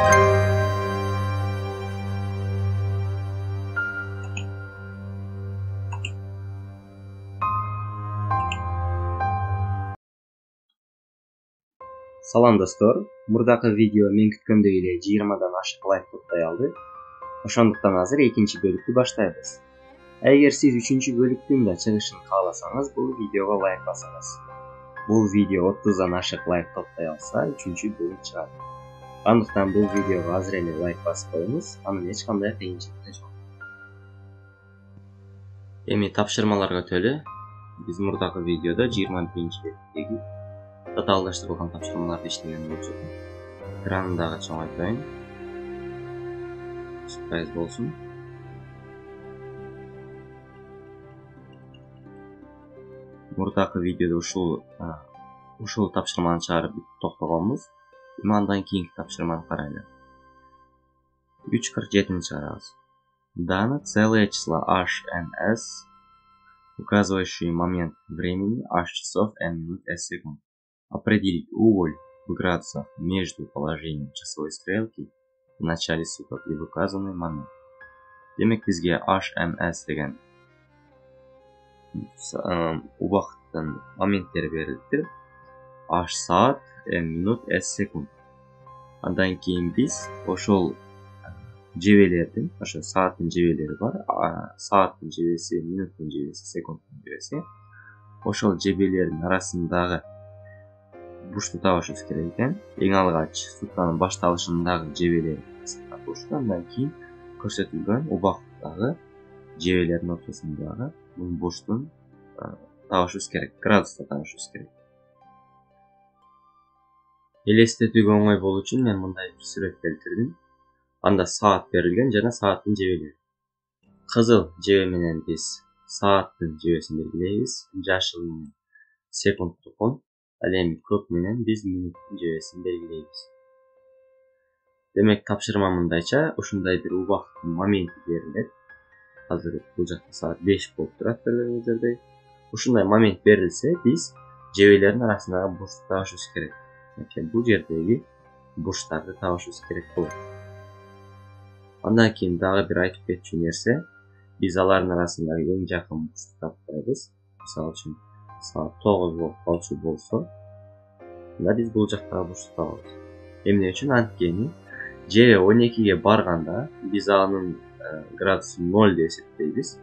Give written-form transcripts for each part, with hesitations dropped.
Salam dostlar, murdaki video men kütkөндөй эле 20дан ашык лайк топтой алды. Ошондуктан азыр экинчи бөлүктү баштайбыз. Эгер сиз үчүнчү бөлүктүн да чыгышын кааласаңыз, бул видеого лайк басыңыз. Бул видео 30дан ашык лайк топтой алса, үчүнчү бөлүк чыгат. Андыктан бул видеого азыр эле лайк басып коюңуз, анын эч кандай кыйынчылыгы жок. Эми тапшырмаларга төлө биз мурдакы видеодо 21-бөлүктөгү татаалдаштырылган тапшырмаларды иштеген болчу. Экранындагы чоңойтоюн. Сюрприз болсун. Мурдакы видеодо ушул тапшырманы чыгарып токтогонбуз. Эми андан кийинки тапшырманы карайлы. 3.47 чыгарабыз. Даны целые числа h n s, указывающие момент времени h часов n минут s секунд. Определить уголь в градусах между положением часовой стрелки в начале суток и в указанный момент. Демек бизге HMS деген убакыттын моменттери берилиптир. H саат, M минут, S секунд. Андан кийин биз ошол жебелердин, ошо сааттын жебелери бар. Сааттын жебеси, минуттун жебеси, секундтун жебеси. Ошол жебелердин арасындагы бурчту табышыбыз керек экен. Эң алгач сутканын башталышындагы жебелерди табышып, андан кийин көрсөтүлгөн убакыттагы жебелердин ортосундагы бул бурчтун табышыбыз керек, градуста табышыбыз керек. Элестетүүгө оңой болуу үчүн мен мындай бир сүрөт келтирдим. Анда саат берилген жана сааттын жебелери. Кызыл жебе менен биз сааттын жебесин белгилейбиз, жашыл менен секундтукун, ал эми көк менен биз минуттун жебесин белгилейбиз. Демек тапшырма мындайча, ушундай бир убакыттын моменти берилет. Азыр бул жакта саат 5 болуп турат көргөнүңүздөрдөй. Ушундай момент берилсе, биз жебелердин арасындагы бурчту табышыбыз керек. Бул жердеги бурчтарды табышыбыз керек болот. Андан кийин дагы бир айтып кетчү нерсе, биз алардын арасындагы эң жакын бурчту таппайбыз. Мисалы үчүн саат 9 болуп калчу болсо, анда биз бул жактагы бурчту табабыз. Эмне үчүн? Анткени жебе 12ге барганда биз анын градусун 0 деп эсептейбиз.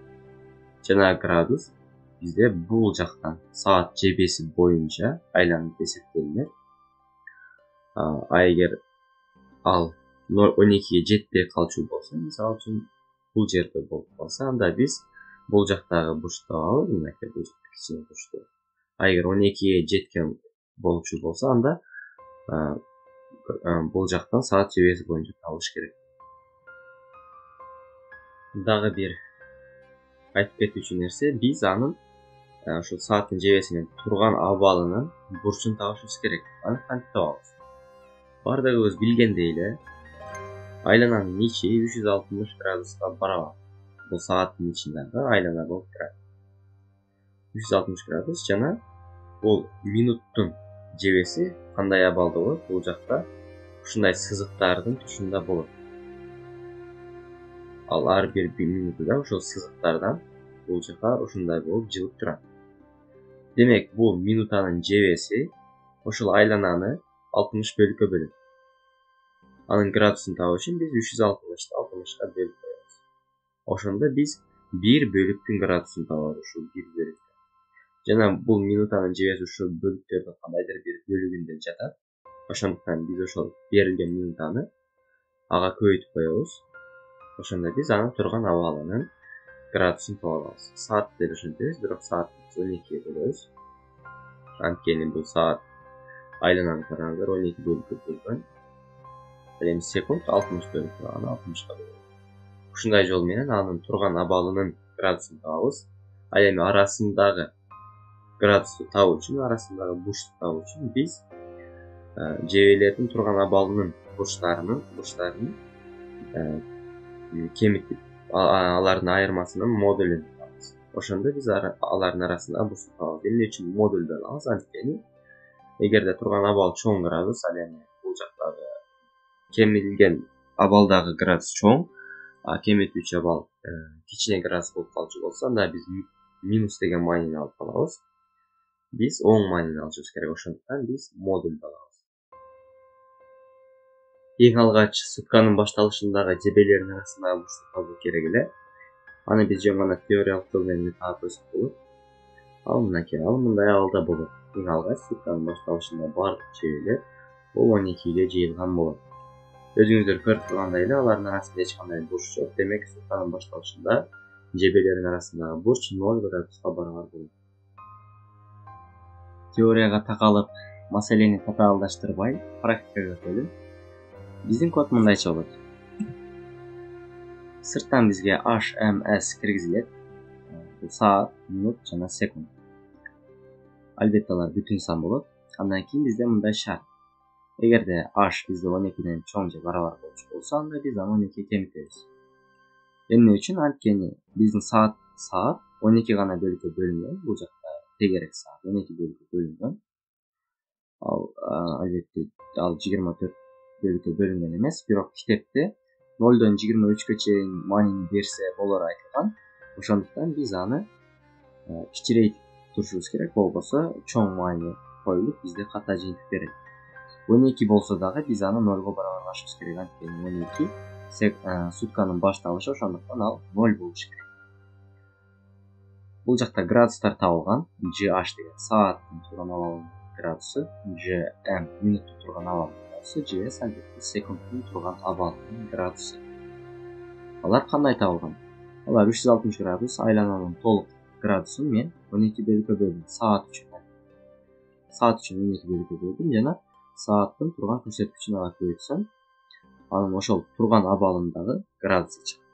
Жана градус бизде бул жактан саат жебеси боюнча айланып эсептелинет. А эгер ал 12ге жетпей калчу болсо, мисалы үчүн бул жерде болуп калса, анда биз бул жактагы бурчту табабыз, мынакей бул жакта кичине бурчту. А эгер 12ге жеткен болчу болсо, анда бул жактан саат жебеси боюнча табыш керек. Дагы бир айтып кетүүчү нерсе, биз анын ошол сааттын жебесинен турган абалынын бурчун табышыбыз керек. Аны кантип табабыз? Бардыгыбыз билгендей эле, айлананын ичи 360 градуска барабар. Бул сааттын ичиндеги айлана болуп турат. 360 градус жана бул минуттун жебеси кандай абалда болот? Бул жакта ушундай сызыктардын тушунда болот. Ал ар бир минутуда ошол сызыктардан бул жака ушундай болуп жылып турат. Демек, бул минутанын жебеси ошол айлананы 60 бөлүккө бөлөт. Анын градусын табуу үчүн биз 360'ты 60ка бөлүп коебуз. Ошондо биз 1 бөлүктүн градусун табабыз ушул 1 бөлүктө. Жана бул минутанын жебеси ушул бөлүктөрдүн кандайдыр бир бөлүгүндө жатат. Ошондуктан биз ошол берилген минутаны ага көбөйтүп коебуз. Ошондо биз анын турган абалынын градусун таба алабыз. Саат деп ошентебиз, бирок саатты 12ге бөлөбүз. Анткени бул саат айлананы караңыздар, 12 бөлүккө бөлгөн. Ал эми секунд 60 бөлүп турганы 60ка бөлөбүз. Ушундай жол менен анын турган абалынын градусун табабыз. Ал эми арасындагы градусту табуу үчүн, арасындагы бурчту табуу үчүн биз жебелердин турган абалынын бурчтарын кемитип, алардын айырмасынын модулун табабыз. Ошондо биз алардын арасындагы бурчту табабыз. Эмне үчүн модулду алабыз? Анткени эгерде турган абал чоң градус, ал эми бул жактагы кемитилген абалдагы градус чоң, кемитүүчү абал кичине градус болуп калчу болсо, анда биз минус деген маанини алып калабыз. Биз оң маанини алышыбыз керек. Ошондуктан биз модулду алабыз. Эң алгач сутканын башталышындагы жебелердин арасындагы бурчту табуу керек эле. Аны биз жөн гана теориялык жол менен таап өтсөк болот. Ал мындай абалда болот. Эң алгач сутканын башталышында бардык жебелер бул 12ге жыйылган болот. Өзүңүздөр көрүп тургандай эле алардын арасында эч кандай бурч жок. Демек сутканын башталышында жебелердин арасындагы бурч 0 градуска барабар болот. Теорияга такалып, маселени татаалдаштырбай, практикага өтөлү. Биздин код мындайча болот. Сырттан бизге HMS киргизилет. Бул саат, минут жана секунд. Албетте алар бүтүн сан болот. Андан кийин бизде мындай шарт. Эгерде h бизде 12ден чоң же барабар болчу болсо, анда биз аны 12ге кемитебиз. Эмне үчүн? Анткени биздин саат 12 гана бөлүккө бөлүнгөн. Бул жакта тегерек саат 12 бөлүккө бөлүнгөн. Албетте ал 24 бөлүккө бөлүнгөн эмес, бирок китепте 0дон 23гө чейин маанини берсе болор айтылган. Ошондуктан биз аны кичирейтип турушубуз керек. Болбосо чоң маани коюлуп бизде ката жыйынтык берет. 12 болсо дагы биз аны 0го барабарлашыбыз керек. Анткени 12 сутканын башталышы, ошондуктан ал 0 болуш керек. Бул жакта градустар табылган. GH деген сааттын турган абалынын градусу, GM минуттун турган абалынын градусу, GS албетте секундтун турган абалынын градусу. Алар кандай табылган? Алар 360 градус айлананын толук градусун мен 12 бөлүккө бөлдүм. Саат үчүн 12 бөлүккө бөлдүм жана сааттын турган көрсөткүчүн ала көбөйтсөм, анын ошол турган абалындагы градусу чыгат.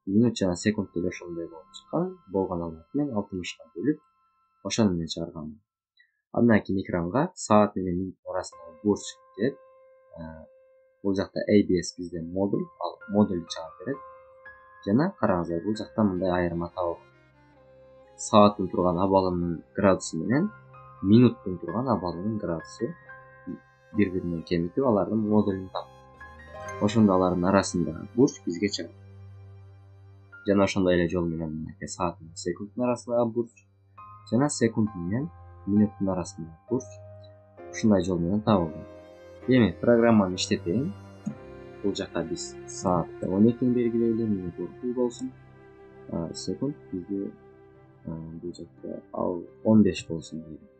Минут жана секунд деле ошондой болуп чыккан. Болгондо мен 60га бөлүп, ошону менен чыгарганмын. Андан кийин экранга саат менен минуттун арасындагы бурч келет. Бул жакта ABS бизде модуль, ал модулду чыгарып берет. Жана караңыздар, бул жакта мындай айырма табылган. Сааттын турган абалынын градусу менен минуттун турган абалынын градусу бири-биринен кемитип, алардын модулун таптым. Ошондо алардын арасындагы бурч бизге чыгат. Жана ошондой эле жол менен саат менен секундтун арасындагы бурч жана секунд менен минуттун арасындагы бурч ушундай жол менен табылган. Демек, программаны иштетейин. Бул жакта биз саатты 12 белгилейли, минут 30 болсун. Секунд бизде бул жакта ал 15 болсун дейли.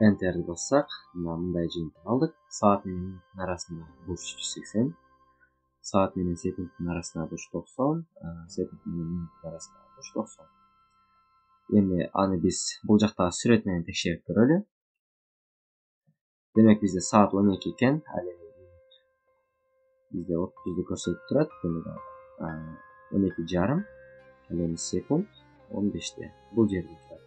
Enter'ди бассак, мындай жыйынтык алдык. Саат менен минуттун арасындагы бурч 180, саат менен секундтун арасындагы бурч 90, секунд менен минуттун арасындагы бурч 90. Эми аны биз бул жактагы сүрөт менен текшерип көрөлү. Демек бизде саат 12 экен, ал эми бизде 30ду көрсөтүп турат. Демек 12,5, ал эми секунд 15те. Бул жерде турат.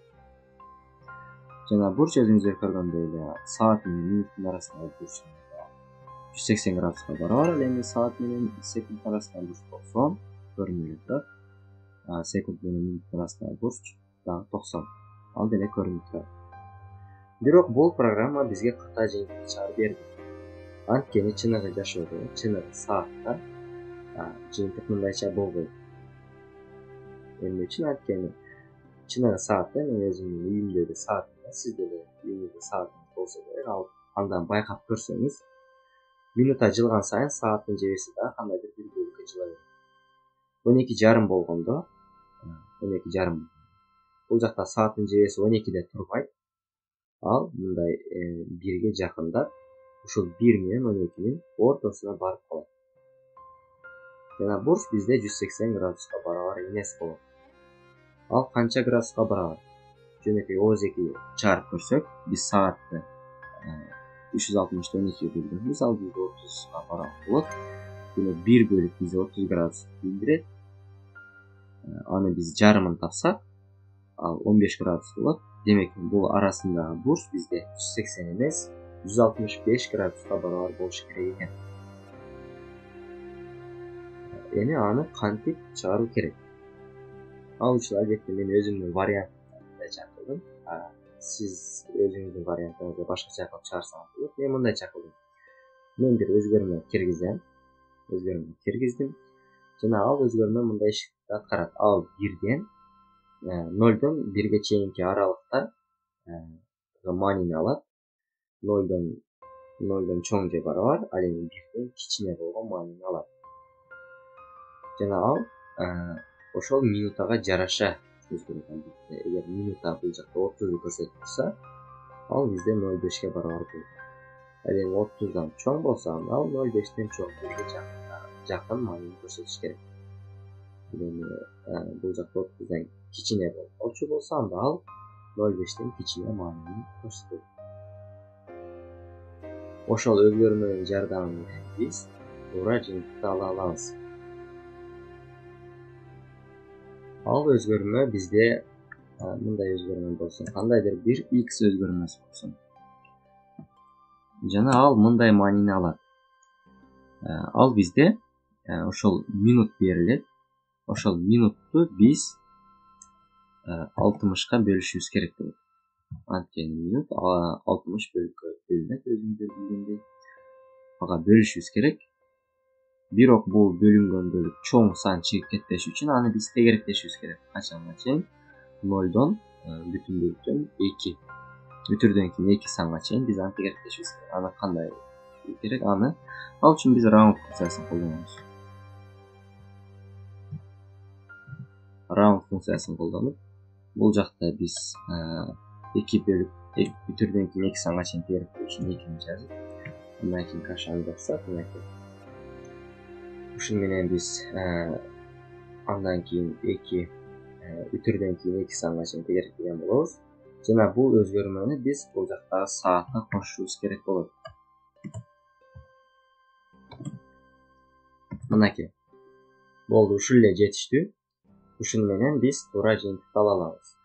Жана бурч өзүңүздөр көргөндөй эле саат менен минуттун арасындагы бурч 180 градуска барабар. Ал эми саат менен секунд арасындагы бурч 90 көрүнүп турат. Секунд менен минуттун арасындагы бурч дагы 90. Ал деле көрүнүп турат. Бирок бул программа бизге ката жыйынтык чыгарып берди. Анткени чыныгы жашоодо, чыныгы саатта жыйынтык мындайча болбойт. Эмне үчүн? Анткени чыныгы саатта мен өзүмдүн үйүмдөгү саатымда, сиз деле үйүңүздө саатыңыз болсо керек. Ал андан байкап көрсөңүз, минута жылган сайын сааттын жебеси да кандайдыр бир бөлүккө жыла берет. 12,5 болгондо, 12,5 бул жакта сааттын жебеси 12де турбайт. Ал мындай 1ге жакындап, ушул 1 менен 12нин ортосуна барып калат. Жана бурч бизде 180 градуска барабар эмес болот. Ал канча градуска барабар? Жөнөкөй ооздеги чыгарып көрсөк, биз саатты 360 12ге бөлгөнбүз, ал бизде 30га барабар болот. Демек 1 бөлүп бизде 30 градус билдирет. Аны биз жарымын тапсак, ал 15 градус болот. Демек, бул арасындагы бурч бизде 180 эмес, 165 градуска барабар болуш керек экен. Эми аны кантип чыгаруу керек? Ал үчүн албетте мен өзүмдүн вариантымды чакырдым. Сиз өзүңүздүн вариантыңызды башкача кылып чыгарсаңыз болот. Мен мындайча кылдым. мен бир өзгөрмө киргиздим. Жана ал өзгөрмө мындай ишикти аткарат. Ал 1ден 0дон 1ге чейинки аралыкта маанини алат. 0дон чоң же барабар, ал эми 1ден кичине болгон маанини алат. Жана ал ошол минутага жараша өзгөрөт. Эгер минута бул жакта 30ду көрсөтүп турса, ал бизде 0,5ке барабар болот. Ал эми 30дан чоң болсо, ал 0,5тен чоң, 1ге жакын маанини көрсөтүш керек. Эми бул жакта 30дан кичине болчу болсо, анда ал 0,5тен кичине маанини көрсөтөт. Ошол өзгөрмөнүн жардамы менен биз туура жыйынтыкты ала алабыз. Ал өзгөрмө бизде мындай өзгөрмө болсун, кандайдыр бир x өзгөрмөсү болсун. Жана ал мындай маанини алат. Ал бизде ошол минут берилет. Ошол минутту биз 60ка бөлүшүбүз керек болот. Анткени минут 60 бөлүккө бөлүнөт, өзүңүздөр билгендей. Ага бөлүшүбүз керек. Бирок бул бөлүнгөн бөлүк чоң сан чыгып кетпеш үчүн аны биз тегеректешибиз керек. Качанга чейин? 0дон бүтүн бөлүктөн 2. Бүтүрдөн кийин 2 санга чейин биз аны тегеректешибиз керек. Аны кандай керек? Ал үчүн биз round функциясын колдонобуз. Round функциясын колдонуп, бул жакта биз 2 бөлүп бүтүрдөн кийин 2 санга чейин тегеректөө үчүн 2-ни жазып, андан кийин кашаны жазсак, ушун менен биз андан кийин 2 бүтүрдөн кийин 2 санга чейин тегеректеген болобуз. Жана бул өзгөрмөнү биз бул жактагы саатка кошушубуз керек болот. Мынакей. Болду, ушул эле жетиштүү. Ушун менен биз туура жыйынтыкты ала алабыз.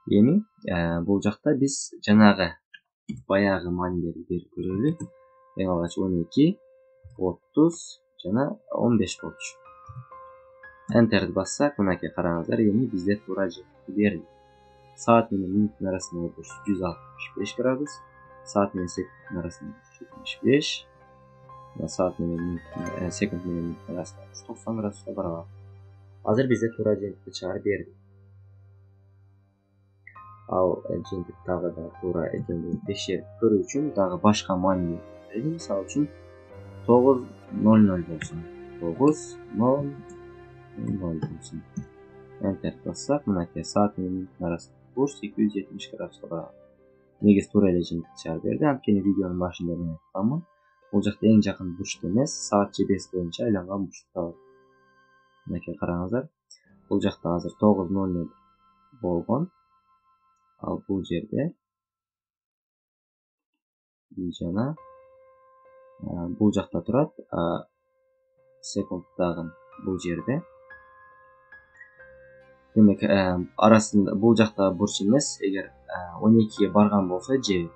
Эми бул жакта биз жанагы баягы маанилерди берип көрөлү. Эң алгач 12, 30 жана 15 болчу. Enter'ди бассак, мынакей караңыздар, эми бизде туура жыйынтыкты берилди. Саат менен минуттун арасындагы буруч 165 градус, саат менен секундтун арасындагы буруч 75, саат менен секунд менен минуттун арасындагы буруч 90 градуска барабар. Азыр бизде туура жыйынтыкты чыгарып берди. Ал жыйынтык дагы да туура экендигин текшерип көрүү үчүн дагы башка маанилер берели. Мисалы үчүн 9:00 болсун. 9:00 болсун. Enter бассак, мынакей саат менен минуттун арасындагы буруч 270 градуска барабар. Негиз туура эле жыйынтык чыгарып берди. Анткени видеонун башында мен айтканмын. Бул жакта эң жакын бурчта эмес, саат же бес боюнча айланган бурчта табылат. Мынакей караңыздар. Бул жакта азыр 9:00 болгон. Ал бул жерде жана бул жакта турат, секунттагы бул жерде. Демек, арасында бул жакта бурч эмес, эгер 12ге барган болсо же,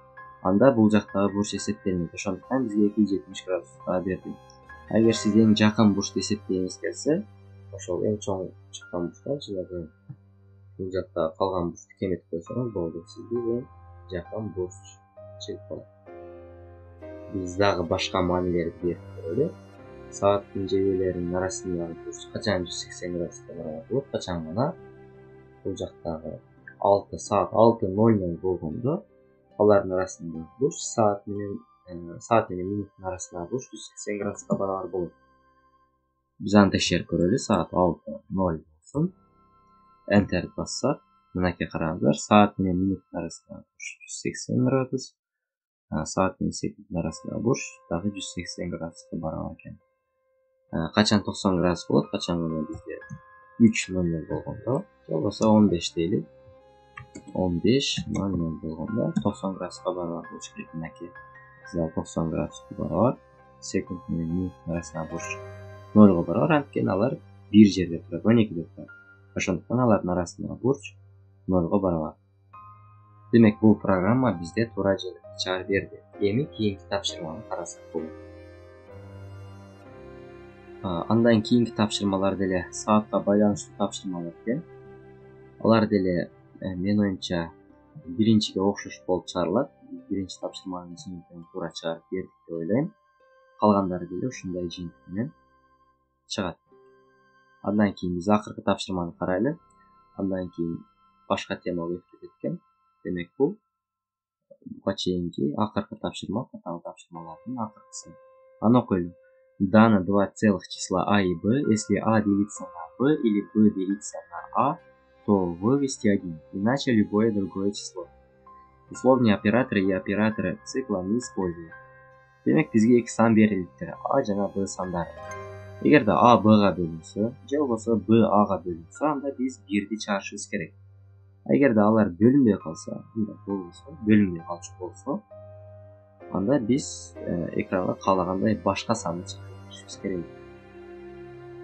анда бул жактагы бурч эсептелмейт. Ошондуктан бизге 270 градуска берди. Эгер сиз эң жакын бурчты эсептегиңиз келсе, ошол эң чоң чыккан бурчтан жыгып бул жакта калган бурчту кеметип койсоңуз болду. Сизге эң жакын бурч чыгып калат. Биз дагы башка маанилерди берип көрөлү. Сааттын жебелеринин арасындагы бурч качан 180 градуска барабар болот, качан гана бул жактагы 6 саат 6:00 болгондо алардын арасындагы бурч саат менен минуттун арасындагы бурч 180 градуска барабар болот. Биз аны текшерип көрөлү. Саат 6:00 болсун. Enter бассак, мынакей караңыздар, саат менен минуттун арасындагы бурч 180 градус, саат менен секундтун арасындагы бурч дагы 180 градуска барабар экен. Качан 90 градус болот? Качан гана бизде 3:00 болгондо, же болбосо 15 дейли. 15:00 болгондо 90 градуска барабар болуш керек. Мынакей. Биз 90 градуска барабар, секунд менен минуттун арасындагы бурч 0го барабар. Анткени алар бир жерде турат, 12де турат. Ошондуктан алардын арасындагы бурч 0го барабар. Демек, бул программа бизде туура жыйынтыкты чыгарып берди. Эми кийинки тапшырманы карасак болот. Андан кийинки тапшырмалар деле саатка байланыштуу тапшырмалар экен. Алар деле мен оюмча биринчиге окшош болуп чыгарылат. Биринчи тапшырманын жыйынтыгын туура чыгарып бердик деп ойлойм. калгандары деле ушундай жыйынтык менен чыгат. Андан кийин биз акыркы тапшырманы карайлы. Андан кийин башка темага өтүп кетет экен. Демек бул буга чейинки акыркы тапшырма, каталык тапшырмалардын акыркысы. Аны окуйлу. Дано два целых числа А и Б. Если А делится на Б или Б делится на А, то вывести 1. Иначе любое другое число. Условные операторы и операторы цикла не используют. Демек бизге эки сан берилиптир. А жана Б сандары. Эгерде А Б'га бөлүнсө, же болбосо Б Ага бөлүнсө, анда биз 1ди чыгарышыбыз керек. Эгерде алар бөлүнбөй калса, бөлүнбөй калчу болсо, анда биз экранга каалагандай башка санды чыгарышыбыз керек.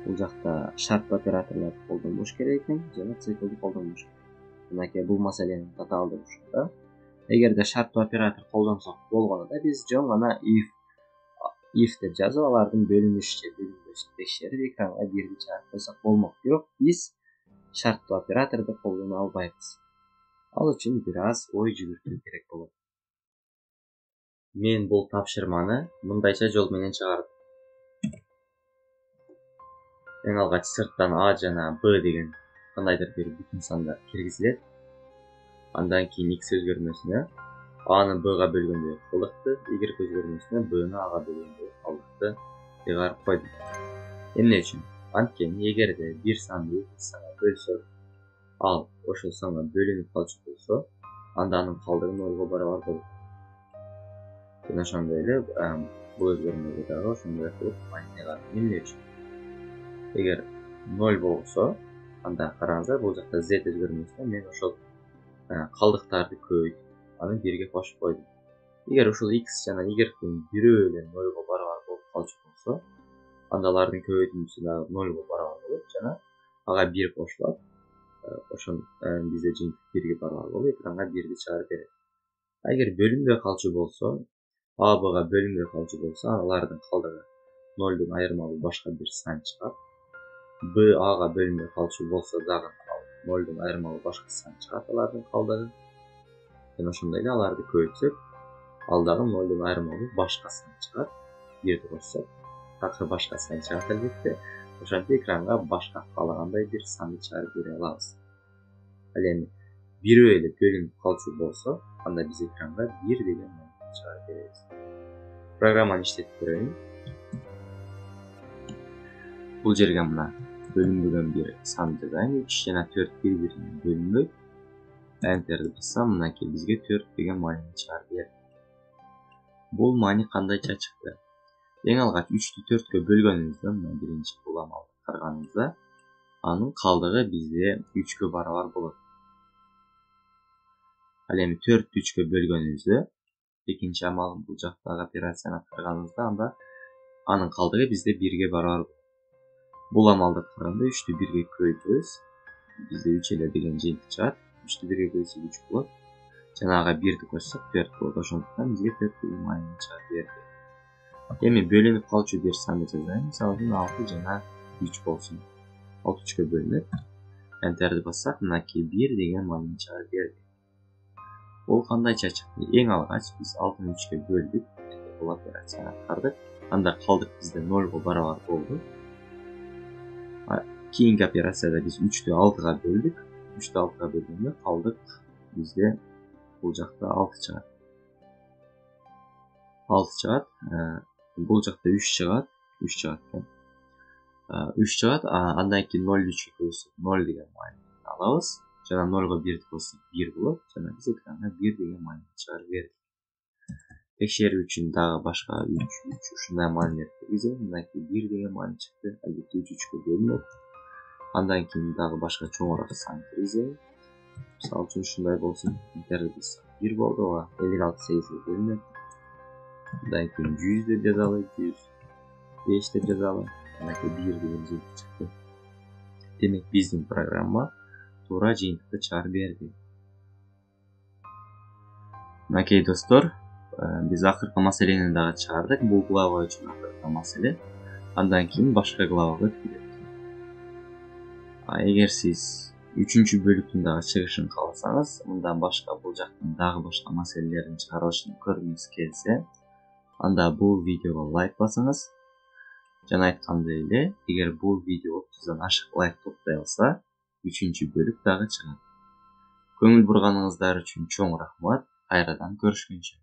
Бул жакта шарттуу операторлорду колдонбош керек экен, жана циклды колдонбош керек. Мынакей бул маселенин каталыгы ушунда. Эгерде шарттуу оператор колдонсок болгону да биз жөн гана if деп жазып алардын бөлүнүш же бөлүнбөшүн текшерип экранга 1ди чыгарып койсок болмок. Бирок биз шарттуу операторду колдоно албайбыз. Ал үчүн бир аз ой жүгүртүү керек болот. Мен бул тапшырманы мындайча жол менен чыгардым. Эң алгач сырттан А жана Б деген кандайдыр бир бүтүн сандар киргизилет. Андан кийин x өзгөрмөсүнө Аны Б'га бөлгөндө калдыкты, y өзгөрмөсүнө B'ны Ага бөлгөндө калдыкты чыгарып койдум. Эмне үчүн? Анткени эгерде бир санды эки санга бөлсөк, ал ошол санга бөлүнүп калчу болсо, анда анын калдыгы 0го барабар болот. Жана ошондой эле бул өзгөрмөгө дагы ошондой кылып маанине бар. Эмне үчүн? Эгер 0 болсо, анда караңыздар, бул жакта z өзгөрмөсүнө мен ошол калдыктарды көбөйтүп, аны 1ге кошуп койдум. Эгер ушул x жана y-дин бирөө эле 0го барабар болуп калчу болсо, анда алардын көбөйтүндүсү дагы 0го барабар болот жана ага 1 кошулат. Ошон бизде жыйынтык 1ге барабар болуп, экранга 1ди чыгарып берет. Эгер бөлүнбөй калчу болсо, А Б'га бөлүнбөй калчу болсо, алардын калдыгы 0дун айырмалуу башка бир сан чыгат. Б Ага бөлүнбөй калчу болсо дагы 0дун айырмалуу башка сан чыгат алардын калдыгы. Жана ошондой эле аларды көбөйтсөк, ал дагы 0дун айырмалуу башка сан чыгат. 1ди кошсок, такыр башка сан чыгат албетте. Ошентип экранга башка каалагандай бир санды чыгарып бере алабыз. Ал эми бирөө эле бөлүнүп калчу болсо, анда биз экранга 1 деген маанине чыгарып беребиз. Программаны иштетип көрөйүн. Бул жерге мына бөлүнбөгөн бир сан жазайын. 3 жана 4 бири-бирине бөлүнбөйт. Enter'ди бассам, мынакей бизге 4 деген маанине чыгарып берди. Бул маани кандайча чыкты? Эң алгач 3тү 4кө бөлгөнүбүздө, мына биринчи бул амалды караганыбызда, анын калдыгы бизде 3кө барабар болот. Ал эми 4тү 3кө бөлгөнүбүздө, экинчи амал бул жактагы операцияны аткарганыбызда, анда анын калдыгы бизде 1ге барабар болот. Бул амалды аткарганда 3тү 1ге көбөйтөбүз. Бизде 3 эле деген жыйынтык чыгат. 3тү 1ге көбөйтсөк 3 болот. Жана ага 1ди кошсок 4 болот. Ошондуктан бизге 4 деген маанине чыгарып берди. Эми бөлүнүп калчу бир санды жазайын. Мисалы үчүн 6 жана 3 болсун. 6 3кө бөлүнөт. Enter'ди бассак, мынакей 1 деген маанине чыгарып берди. Бул кандайча чыкты? Эң алгач биз 6-ны 3кө бөлдүк. Бул операцияны аткардык. Анда калдык бизде 0го барабар болду. Кийинки операцияда биз 3тү 6га бөлдүк. 3тү 6га бөлгөндө калдык бизде бул жакта 6 чыгат. 6 чыгат. Бул жакта 3 чыгат. 3 чыгат экен. 3 чыгат. Андан кийин 0 3кө көбөйтсөк 0 деген маанине алабыз. Жана 0го 1ди кошсок 1 болот. Жана биз экранга 1 деген маанине чыгарып бердик. Текшерүү үчүн дагы башка 3 ушундай маанилерди киргизем. Мынакей 1 деген маани чыкты. Албетте 3 3кө бөлүнөт. Андан кийин дагы башка чоңураак сан киргизем. Мисалы үчүн ушундай болсун. Enter'ди бассак 1 болду. Ага 56 8ге бөлүнөт. Андан кийин 100 деп жазалы, 105 деп жазалы. Мынакей 1 деген жыйынтык чыкты. Демек биздин программа туура жыйынтыкты чыгарып берди. Мынакей достор, биз акыркы маселени дагы чыгардык. Бул глава үчүн акыркы маселе. Андан кийин башка главага өтүп кетет. Эгер сиз 3-чү бөлүктүн дагы чыгышын кааласаңыз, мындан башка бул жактан дагы башка маселелердин чыгарылышын көргүңүз келсе, Анда бул видеого лайк басыңыз. Жана айткандай эле, эгер бул видео 30дан ашык лайк топтой алса, 3-чү бөлүк дагы чыгат. Көңүл бурганыңыздар үчүн чоң рахмат. Кайрадан көрүшкөнчө.